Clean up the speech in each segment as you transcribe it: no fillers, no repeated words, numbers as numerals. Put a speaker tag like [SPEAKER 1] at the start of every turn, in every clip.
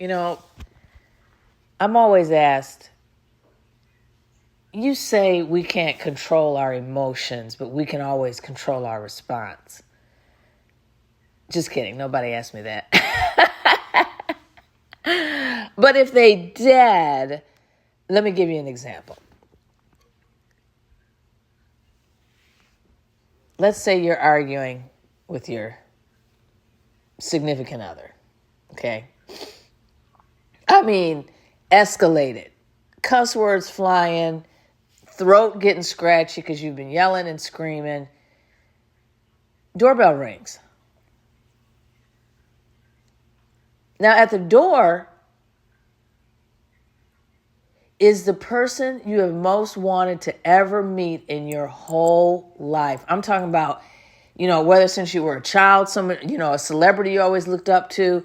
[SPEAKER 1] You know, I'm always asked, you say we can't control our emotions, but we can always control our response. Just kidding. Nobody asked me that. But if they did, let me give you an example. Let's say you're arguing with your significant other, okay? I mean, escalated. Cuss words flying, throat getting scratchy because you've been yelling and screaming. Doorbell rings. Now, at the door is the person you have most wanted to ever meet in your whole life. I'm talking about, whether since you were a child, someone, a celebrity you always looked up to,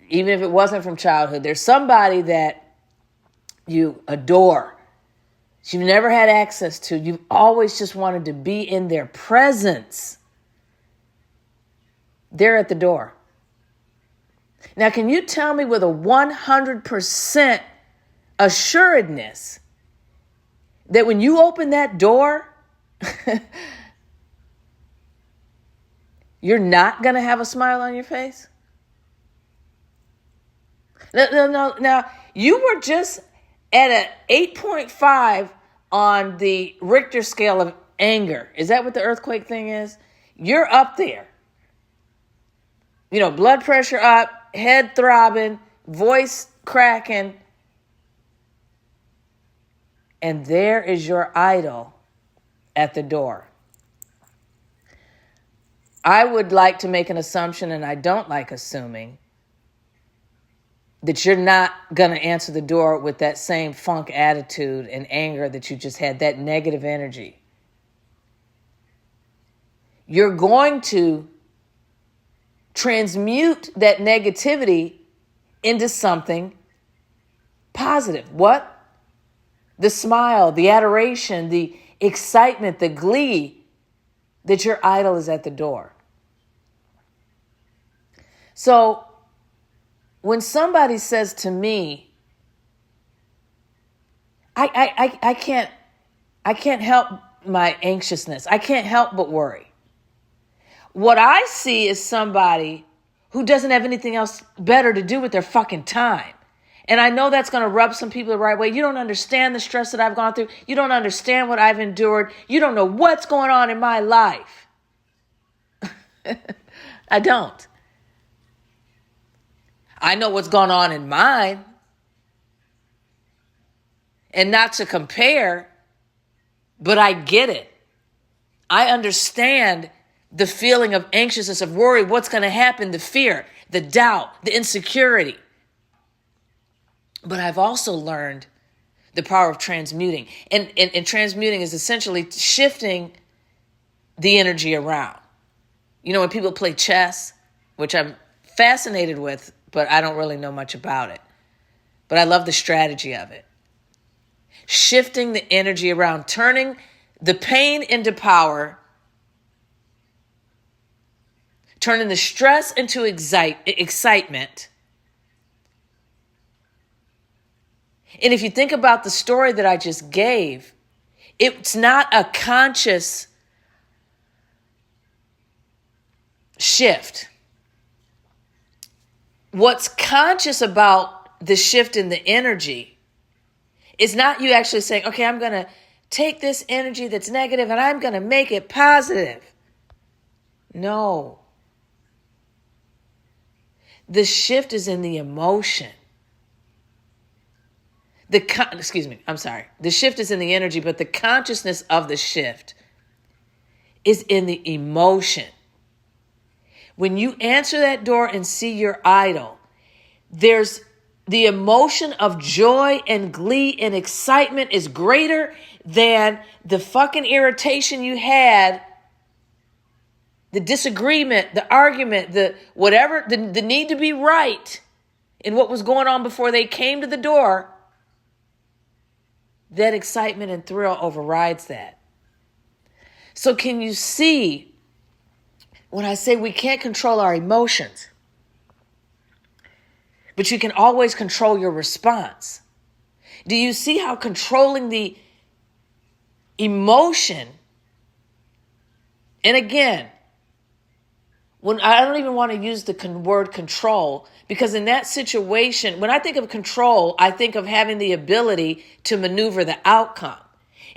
[SPEAKER 1] even if it wasn't from childhood. There's somebody that you adore, you've never had access to. You've always just wanted to be in their presence. They're at the door. Now, can you tell me with a 100% assuredness that when you open that door, you're not going to have a smile on your face? No. Now, you were just at an 8.5 on the Richter scale of anger. Is that what the earthquake thing is? You're up there. Blood pressure up, head throbbing, voice cracking. And there is your idol at the door. I would like to make an assumption, and I don't like assuming, that you're not going to answer the door with that same funk attitude and anger that you just had, that negative energy. You're going to transmute that negativity into something positive. What? The smile, the adoration, the excitement, the glee that your idol is at the door. So when somebody says to me, I can't help my anxiousness. I can't help but worry. What I see is somebody who doesn't have anything else better to do with their fucking time. And I know that's going to rub some people the right way. You don't understand the stress that I've gone through. You don't understand what I've endured. You don't know what's going on in my life. I don't. I know what's going on in mine. And not to compare, but I get it. I understand the feeling of anxiousness, of worry, what's going to happen, the fear, the doubt, the insecurity. But I've also learned the power of transmuting. And transmuting is essentially shifting the energy around. When people play chess, which I'm fascinated with, but I don't really know much about it. But I love the strategy of it. Shifting the energy around, turning the pain into power, turning the stress into excitement. And if you think about the story that I just gave, it's not a conscious shift. What's conscious about the shift in the energy is not you actually saying, okay, I'm going to take this energy that's negative and I'm going to make it positive. No. The shift is in the emotion. The shift is in the energy, but the consciousness of the shift is in the emotion. When you answer that door and see your idol, there's the emotion of joy and glee and excitement is greater than the fucking irritation you had, the disagreement, the argument, the whatever, the need to be right in what was going on before they came to the door. That excitement and thrill overrides that. So can you see when I say we can't control our emotions? but you can always control your response. Do you see how controlling the emotion, and again, when I don't even want to use the word control, because in that situation, when I think of control, I think of having the ability to maneuver the outcome.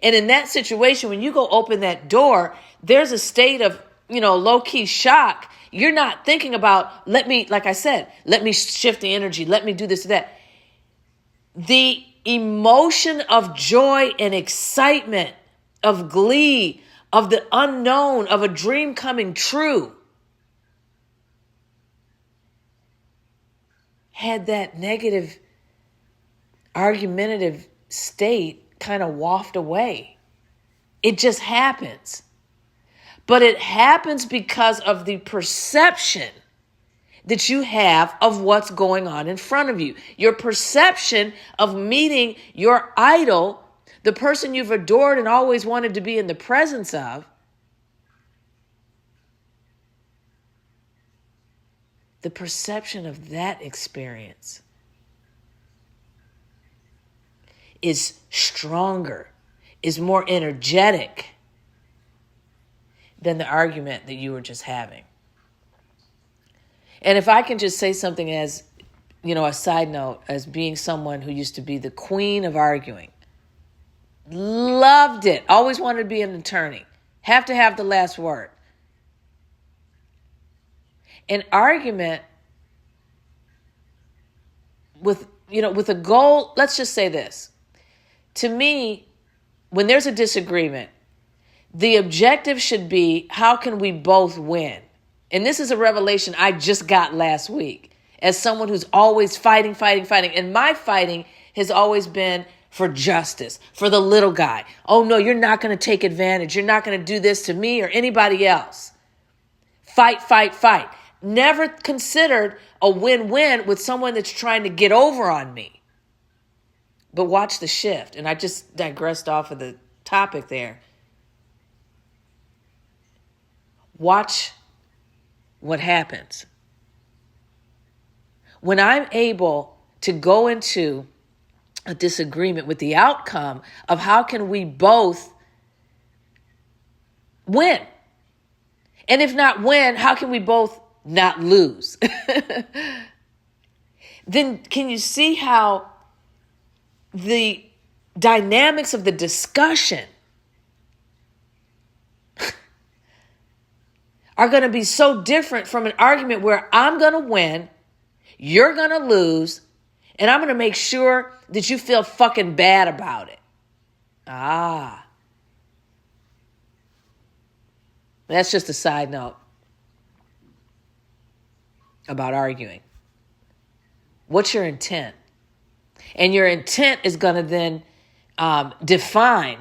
[SPEAKER 1] And in that situation, when you go open that door, there's a state of, low-key shock. You're not thinking about, let me shift the energy. Let me do this or that. The emotion of joy and excitement, of glee, of the unknown, of a dream coming true, had that negative, argumentative state kind of waft away. It just happens. But it happens because of the perception that you have of what's going on in front of you. Your perception of meeting your idol, the person you've adored and always wanted to be in the presence of, the perception of that experience is stronger, is more energetic than the argument that you were just having. And if I can just say something as, a side note, as being someone who used to be the queen of arguing, loved it, always wanted to be an attorney, have to have the last word. An argument with a goal, let's just say this. To me, when there's a disagreement, the objective should be, how can we both win? And this is a revelation I just got last week as someone who's always fighting. And my fighting has always been for justice, for the little guy. Oh, no, you're not going to take advantage. You're not going to do this to me or anybody else. Fight. Never considered a win-win with someone that's trying to get over on me. But watch the shift. And I just digressed off of the topic there. Watch what happens. When I'm able to go into a disagreement with the outcome of how can we both win? And if not win, how can we both not lose? Then can you see how the dynamics of the discussion are going to be so different from an argument where I'm going to win, you're going to lose, and I'm going to make sure that you feel fucking bad about it. That's just a side note about arguing. What's your intent? And your intent is going to then define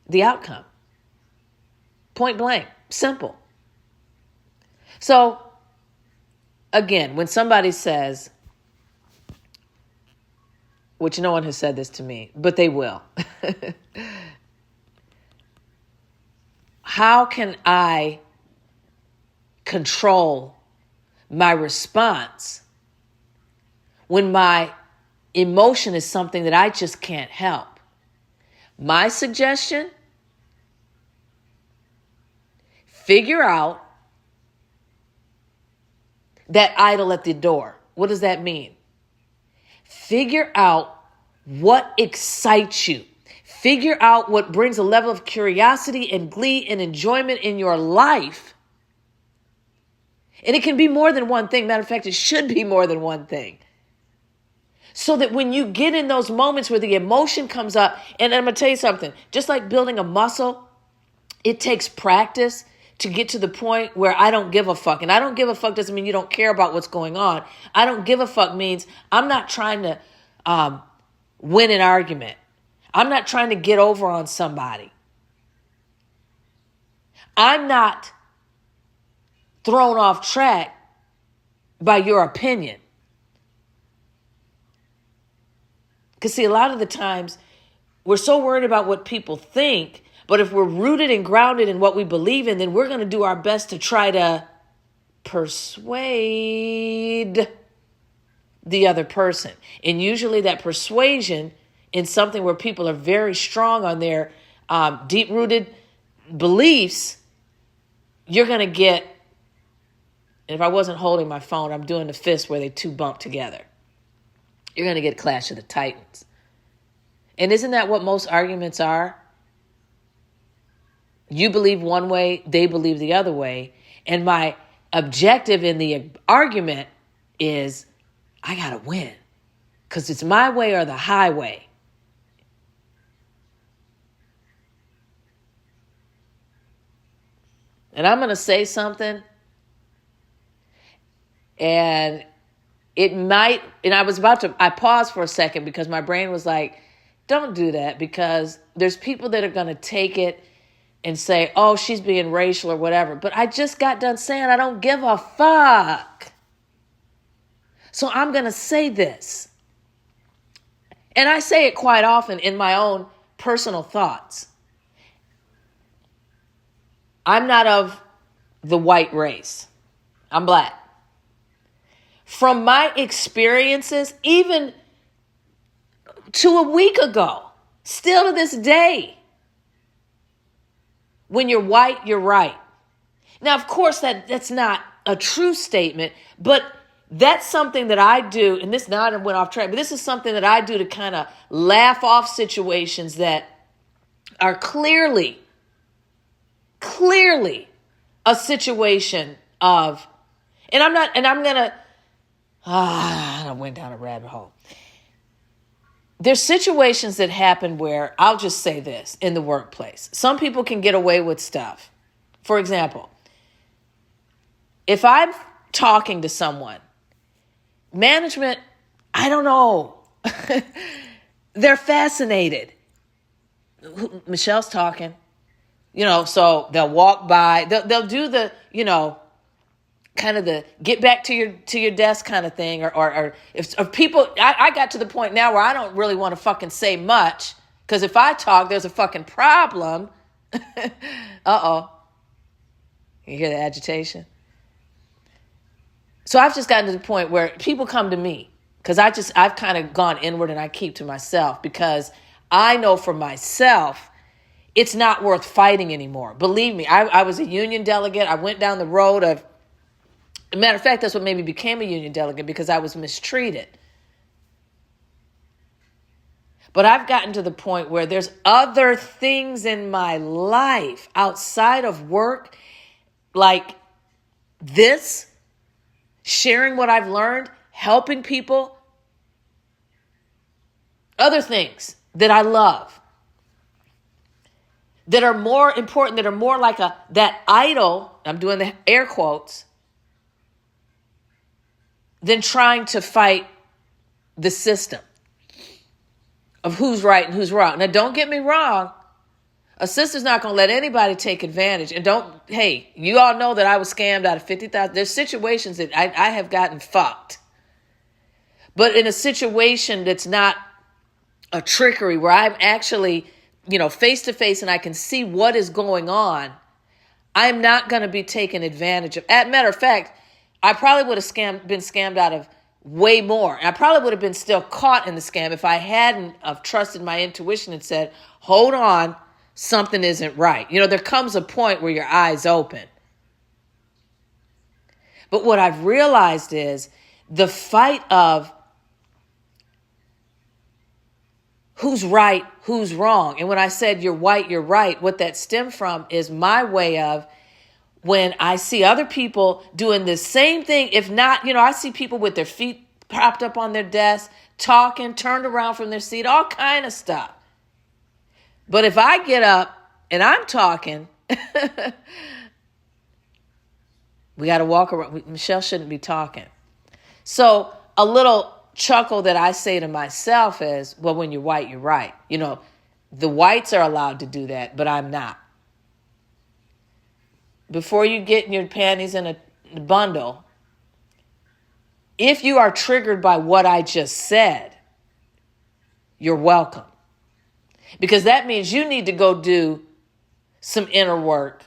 [SPEAKER 1] the outcome. Point blank, simple. So, again, when somebody says, which no one has said this to me, but they will. How can I control my response when my emotion is something that I just can't help? My suggestion: figure out that idol at the door. What does that mean? Figure out what excites you. Figure out what brings a level of curiosity and glee and enjoyment in your life. And it can be more than one thing. Matter of fact, it should be more than one thing. So that when you get in those moments where the emotion comes up, and I'm going to tell you something, just like building a muscle, it takes practice to get to the point where I don't give a fuck. And I don't give a fuck doesn't mean you don't care about what's going on. I don't give a fuck means I'm not trying to win an argument. I'm not trying to get over on somebody. I'm not thrown off track by your opinion. Because see, a lot of the times we're so worried about what people think, but if we're rooted and grounded in what we believe in, then we're going to do our best to try to persuade the other person. And usually that persuasion in something where people are very strong on their deep-rooted beliefs, you're going to get, and if I wasn't holding my phone, I'm doing the fist where they two bump together. You're going to get Clash of the Titans. And isn't that what most arguments are? You believe one way, they believe the other way. And my objective in the argument is, I got to win. Because it's my way or the highway. And I'm going to say something. And it might, and I paused for a second because my brain was like, don't do that, because there's people that are going to take it and say, oh, she's being racial or whatever. But I just got done saying I don't give a fuck. So I'm going to say this. And I say it quite often in my own personal thoughts. I'm not of the white race. I'm black. From my experiences, even to a week ago, still to this day, when you're white, you're right. Now, of course, that's not a true statement, but that's something that I do, and this now I went off track, but this is something that I do to kind of laugh off situations that are clearly a situation of, I went down a rabbit hole. There's situations that happen where, I'll just say this, in the workplace. Some people can get away with stuff. For example, if I'm talking to someone, management, I don't know. They're fascinated. Michelle's talking, so they'll walk by, they'll do the, kind of the get back to your desk kind of thing, or if people, I got to the point now where I don't really want to fucking say much, because if I talk, there's a fucking problem. Uh-oh. You hear the agitation? So I've just gotten to the point where people come to me, because I've kind of gone inward and I keep to myself, because I know for myself, it's not worth fighting anymore. Believe me, I was a union delegate. I went down the road of, as a matter of fact, that's what made me became a union delegate, because I was mistreated. But I've gotten to the point where there's other things in my life outside of work, like this, sharing what I've learned, helping people, other things that I love, that are more important, that are more like that idol, I'm doing the air quotes, than trying to fight the system of who's right and who's wrong. Now, don't get me wrong. A system's not going to let anybody take advantage. And hey, you all know that I was scammed out of $50,000. There's situations that I have gotten fucked. But in a situation that's not a trickery, where I'm actually, face to face and I can see what is going on, I'm not going to be taken advantage of. As a matter of fact, I probably would have been scammed out of way more. And I probably would have been still caught in the scam if I hadn't have trusted my intuition and said, hold on, something isn't right. There comes a point where your eyes open. But what I've realized is the fight of who's right, who's wrong. And when I said you're white, you're right, what that stemmed from is my way of, when I see other people doing the same thing, if not, I see people with their feet propped up on their desk, talking, turned around from their seat, all kind of stuff. But if I get up and I'm talking, we got to walk around. Michelle shouldn't be talking. So a little chuckle that I say to myself is, well, when you're white, you're right. The whites are allowed to do that, but I'm not. Before you get your panties in a bundle, if you are triggered by what I just said, you're welcome. Because that means you need to go do some inner work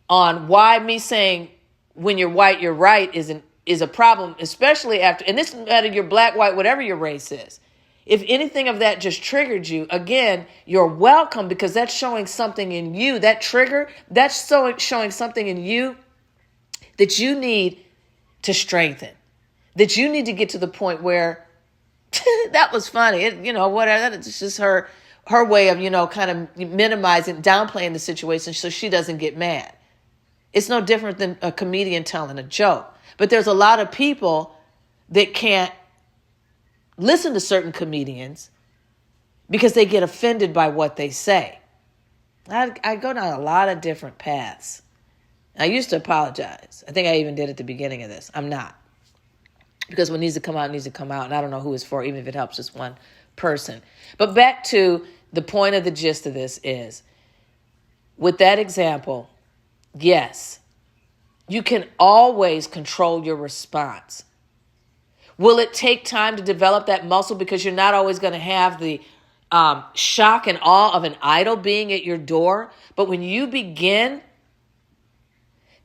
[SPEAKER 1] on why me saying when you're white, you're right is a problem, especially after, and this matter you're black, white, whatever your race is. If anything of that just triggered you, again, you're welcome, because that's showing something in you. That trigger, that's showing something in you that you need to strengthen, that you need to get to the point where that was funny. Whatever. It's just her way of, kind of minimizing, downplaying the situation so she doesn't get mad. It's no different than a comedian telling a joke. But there's a lot of people that can't listen to certain comedians because they get offended by what they say. I go down a lot of different paths. I used to apologize. I think I even did at the beginning of this. I'm not. Because what needs to come out needs to come out. And I don't know who it's for, even if it helps just one person. But back to the point of the gist of this is, with that example, yes, you can always control your response. Will it take time to develop that muscle, because you're not always going to have the shock and awe of an idol being at your door? But when you begin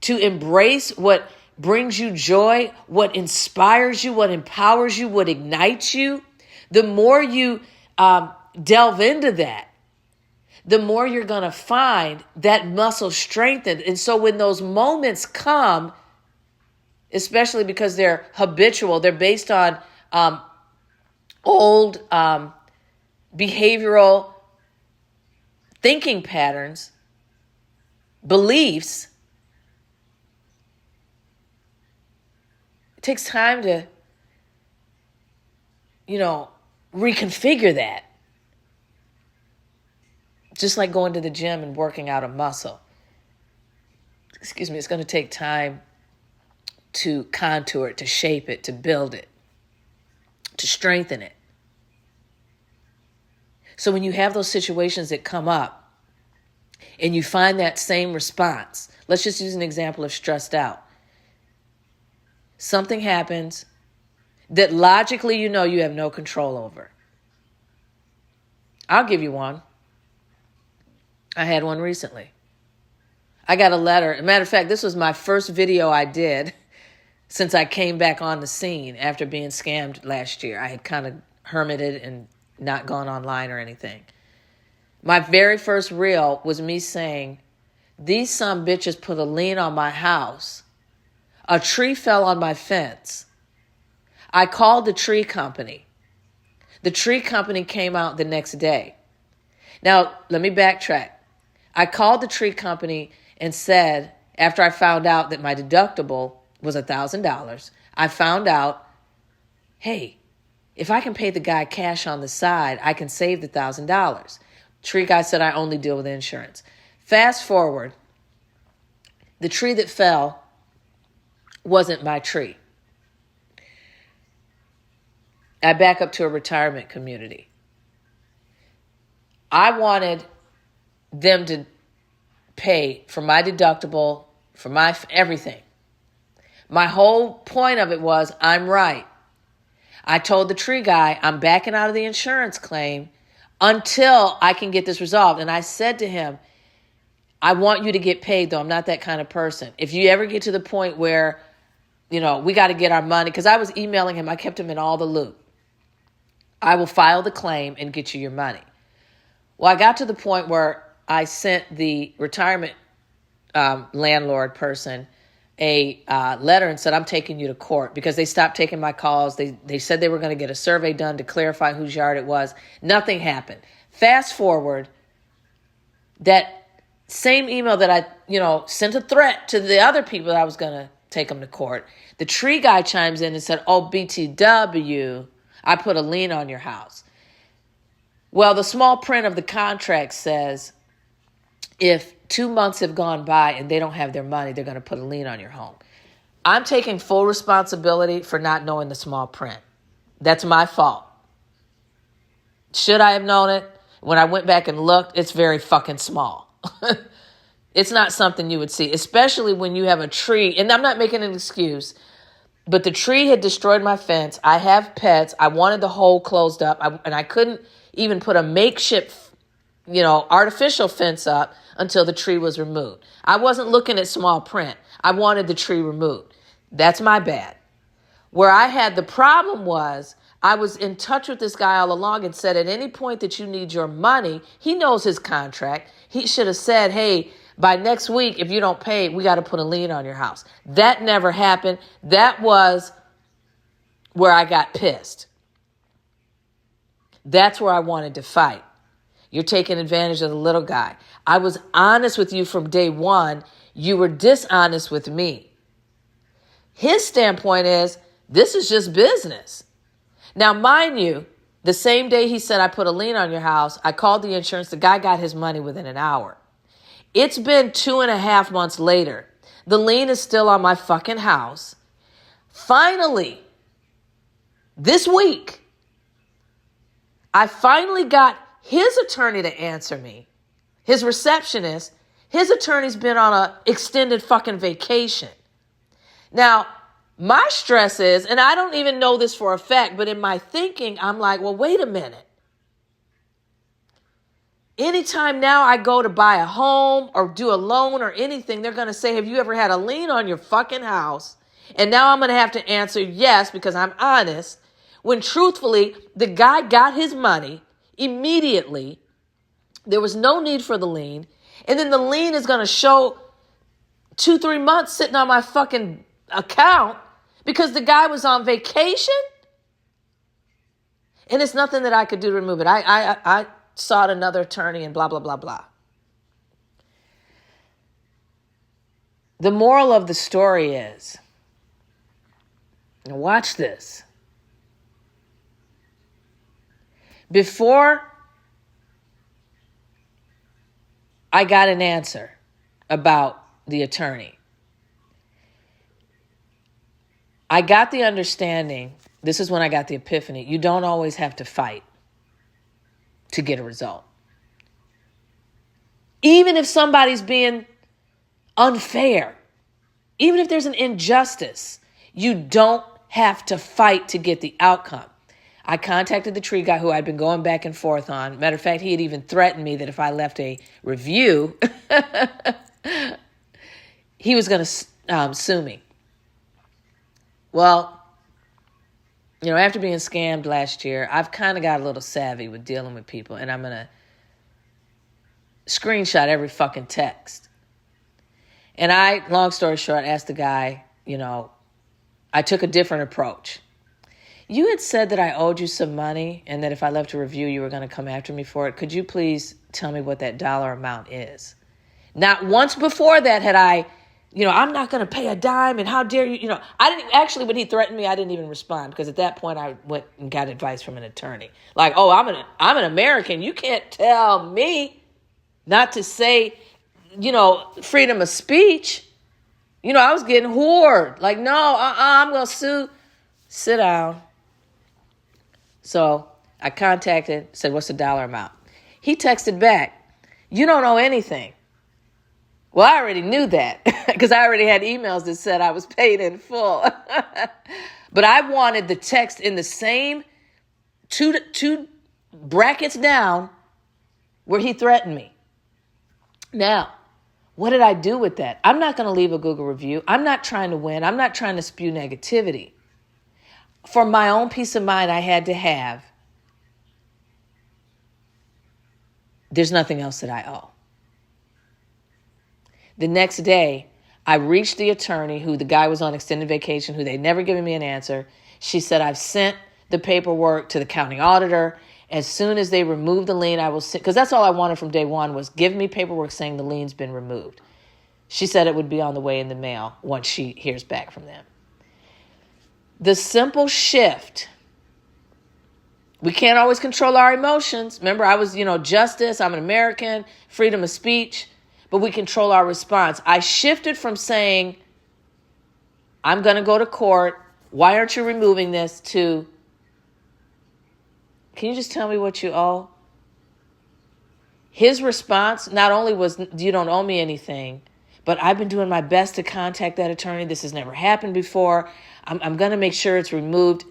[SPEAKER 1] to embrace what brings you joy, what inspires you, what empowers you, what ignites you, the more you delve into that, the more you're going to find that muscle strengthened. And so when those moments come, especially because they're habitual, they're based on old behavioral thinking patterns, beliefs, it takes time to, reconfigure that. Just like going to the gym and working out a muscle. It's going to take time to contour it, to shape it, to build it, to strengthen it. So when you have those situations that come up and you find that same response, let's just use an example of stressed out. Something happens that logically you have no control over. I'll give you one. I had one recently. I got a letter. As a matter of fact, this was my first video I did since I came back on the scene after being scammed last year. I had kind of hermited and not gone online or anything. My very first reel was me saying, these some bitches put a lien on my house. A tree fell on my fence. I called the tree company. The tree company came out the next day. Now, let me backtrack. I called the tree company and said, after I found out that my deductible was $1,000, I found out, hey, if I can pay the guy cash on the side, I can save the $1,000. Tree guy said, I only deal with insurance. Fast forward, the tree that fell wasn't my tree. I back up to a retirement community. I wanted them to pay for my deductible, for my everything. My whole point of it was, I'm right. I told the tree guy, I'm backing out of the insurance claim until I can get this resolved. And I said to him, I want you to get paid, though. I'm not that kind of person. If you ever get to the point where, we got to get our money, because I was emailing him. I kept him in all the loop. I will file the claim and get you your money. Well, I got to the point where I sent the retirement landlord person a letter and said, I'm taking you to court, because they stopped taking my calls. They said they were going to get a survey done to clarify whose yard it was. Nothing happened. Fast forward, that same email that I, sent a threat to the other people that I was going to take them to court. The tree guy chimes in and said, oh, BTW, I put a lien on your house. Well, the small print of the contract says, if 2 months have gone by and they don't have their money, they're going to put a lien on your home. I'm taking full responsibility for not knowing the small print. That's my fault. Should I have known it? When I went back and looked, it's very fucking small. It's not something you would see, especially when you have a tree. And I'm not making an excuse, but the tree had destroyed my fence. I have pets. I wanted the hole closed up, and I couldn't even put a makeshift, artificial fence up until the tree was removed. I wasn't looking at small print. I wanted the tree removed. That's my bad. Where I had the problem was I was in touch with this guy all along and said at any point that you need your money, he knows his contract. He should have said, hey, by next week, if you don't pay, we got to put a lien on your house. That never happened. That was where I got pissed. That's where I wanted to fight. You're taking advantage of the little guy. I was honest with you from day one. You were dishonest with me. His standpoint is, this is just business. Now, mind you, the same day he said, I put a lien on your house, I called the insurance. The guy got his money within an hour. It's been 2.5 months later. The lien is still on my fucking house. Finally, this week, I finally got his attorney to answer me. His receptionist, his attorney's been on an extended fucking vacation. Now, my stress is, and I don't even know this for a fact, but in my thinking, I'm like, well, wait a minute. Anytime now I go to buy a home or do a loan or anything, they're going to say, have you ever had a lien on your fucking house? And now I'm going to have to answer yes because I'm honest. When truthfully, the guy got his money immediately. There was no need for the lien. And then the lien is going to show 2-3 months sitting on my fucking account because the guy was on vacation. And it's nothing that I could do to remove it. I sought another attorney and blah, blah, blah, blah. The moral of the story is, now watch this. Before I got an answer about the attorney, I got the understanding, this is when I got the epiphany, you don't always have to fight to get a result. Even if somebody's being unfair, even if there's an injustice, you don't have to fight to get the outcome. I contacted the tree guy who I'd been going back and forth on. Matter of fact, he had even threatened me that if I left a review, he was going to sue me. Well, after being scammed last year, I've kind of got a little savvy with dealing with people, and I'm going to screenshot every fucking text. And I, long story short, asked the guy, I took a different approach. You had said that I owed you some money and that if I left a review, you were going to come after me for it. Could you please tell me what that dollar amount is? Not once before that had I, I'm not going to pay a dime and how dare you, I didn't actually, when he threatened me, I didn't even respond because at that point I went and got advice from an attorney. Like, oh, I'm an American. You can't tell me not to say, freedom of speech. I was getting whored. Like, no, I'm going to sue. Sit down. So I contacted, said, what's the dollar amount? He texted back, you don't owe anything. Well, I already knew that because I already had emails that said I was paid in full. But I wanted the text in the same two brackets down where he threatened me. Now, what did I do with that? I'm not going to leave a Google review. I'm not trying to win. I'm not trying to spew negativity. For my own peace of mind, I had to have, there's nothing else that I owe. The next day, I reached the attorney who the guy was on extended vacation, who they'd never given me an answer. She said, I've sent the paperwork to the county auditor. As soon as they remove the lien, I will send, because that's all I wanted from day one was give me paperwork saying the lien's been removed. She said it would be on the way in the mail once she hears back from them. The simple shift, we can't always control our emotions. Remember, I was, justice, I'm an American, freedom of speech, but we control our response. I shifted from saying, I'm going to go to court. Why aren't you removing this? To, can you just tell me what you owe? His response not only was, you don't owe me anything, but I've been doing my best to contact that attorney. This has never happened before. I'm going to make sure it's removed.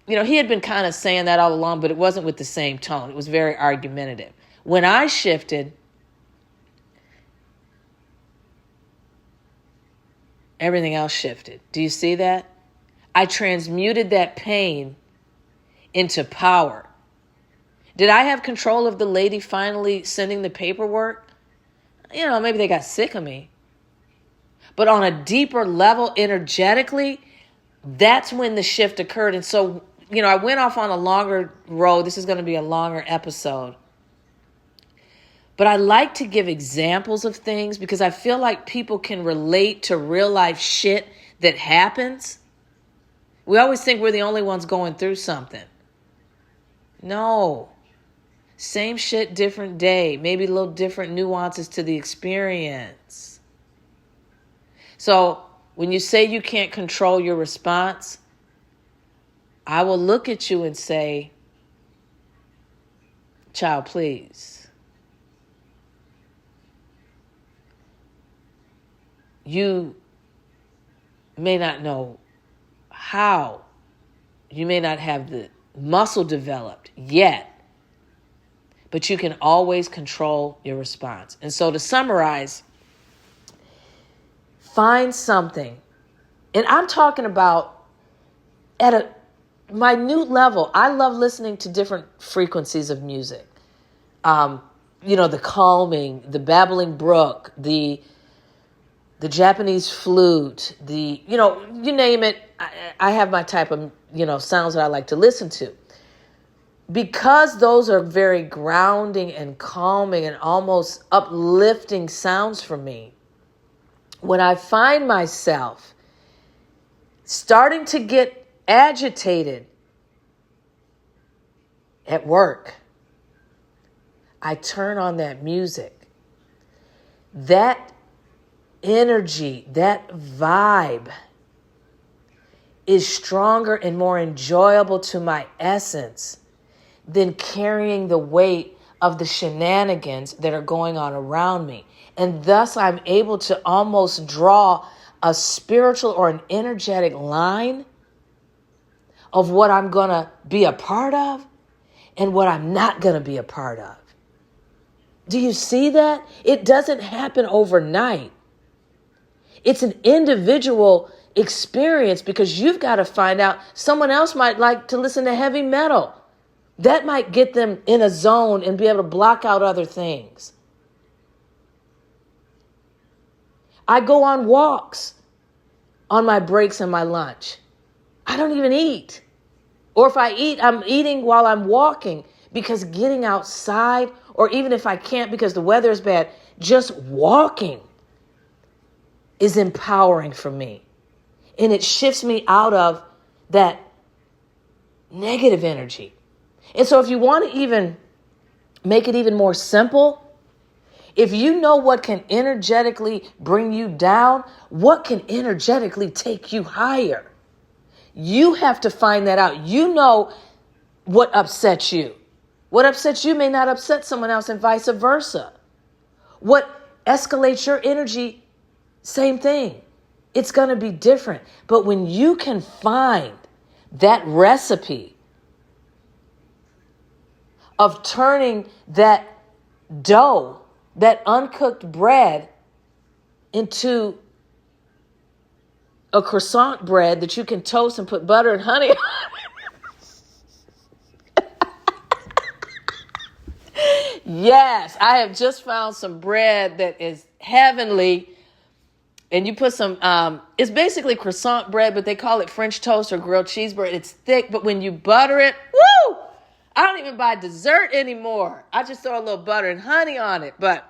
[SPEAKER 1] He had been kind of saying that all along, but it wasn't with the same tone. It was very argumentative. When I shifted, everything else shifted. Do you see that? I transmuted that pain into power. Did I have control of the lady finally sending the paperwork? Maybe they got sick of me. But on a deeper level, energetically, that's when the shift occurred. And so, I went off on a longer road. This is going to be a longer episode. But I like to give examples of things because I feel like people can relate to real life shit that happens. We always think we're the only ones going through something. No. Same shit, different day. Maybe a little different nuances to the experience. So when you say you can't control your response, I will look at you and say, child, please. You may not know how. You may not have the muscle developed yet, but you can always control your response. And so to summarize, find something. And I'm talking about at a minute level. I love listening to different frequencies of music. The calming, the babbling brook, the Japanese flute, you name it. I have my type of, sounds that I like to listen to. Because those are very grounding and calming and almost uplifting sounds for me, when I find myself starting to get agitated at work, I turn on that music. That energy, that vibe is stronger and more enjoyable to my essence than carrying the weight of the shenanigans that are going on around me. And thus I'm able to almost draw a spiritual or an energetic line of what I'm going to be a part of and what I'm not going to be a part of. Do you see that? It doesn't happen overnight. It's an individual experience because you've got to find out someone else might like to listen to heavy metal. That might get them in a zone and be able to block out other things. I go on walks on my breaks and my lunch. I don't even eat. Or if I eat, I'm eating while I'm walking because getting outside, or even if I can't because the weather is bad, just walking is empowering for me. And it shifts me out of that negative energy. And so if you want to even make it even more simple, if you know what can energetically bring you down, what can energetically take you higher? You have to find that out. You know what upsets you. What upsets you may not upset someone else and vice versa. What escalates your energy, same thing. It's going to be different. But when you can find that recipe of turning that dough, that uncooked bread, into a croissant bread that you can toast and put butter and honey on. Yes, I have just found some bread that is heavenly. And you put some, it's basically croissant bread, but they call it French toast or grilled cheese bread. It's thick, but when you butter it, woo! I don't even buy dessert anymore. I just throw a little butter and honey on it. But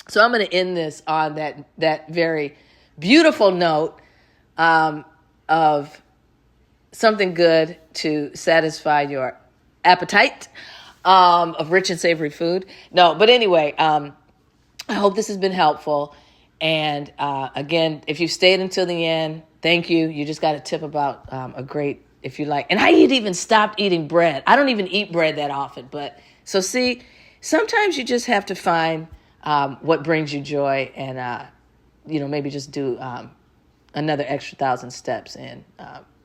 [SPEAKER 1] so I'm going to end this on that very beautiful note of something good to satisfy your appetite of rich and savory food. No, but anyway, I hope this has been helpful. And again, if you've stayed until the end, thank you. You just got a tip about a great, if you like. And I had even stopped eating bread. I don't even eat bread that often. But so see, sometimes you just have to find what brings you joy and, maybe just do another extra 1,000 steps in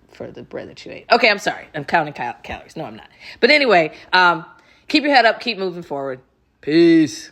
[SPEAKER 1] for the bread that you ate. Okay, I'm sorry. I'm counting calories. No, I'm not. But anyway, keep your head up. Keep moving forward. Peace.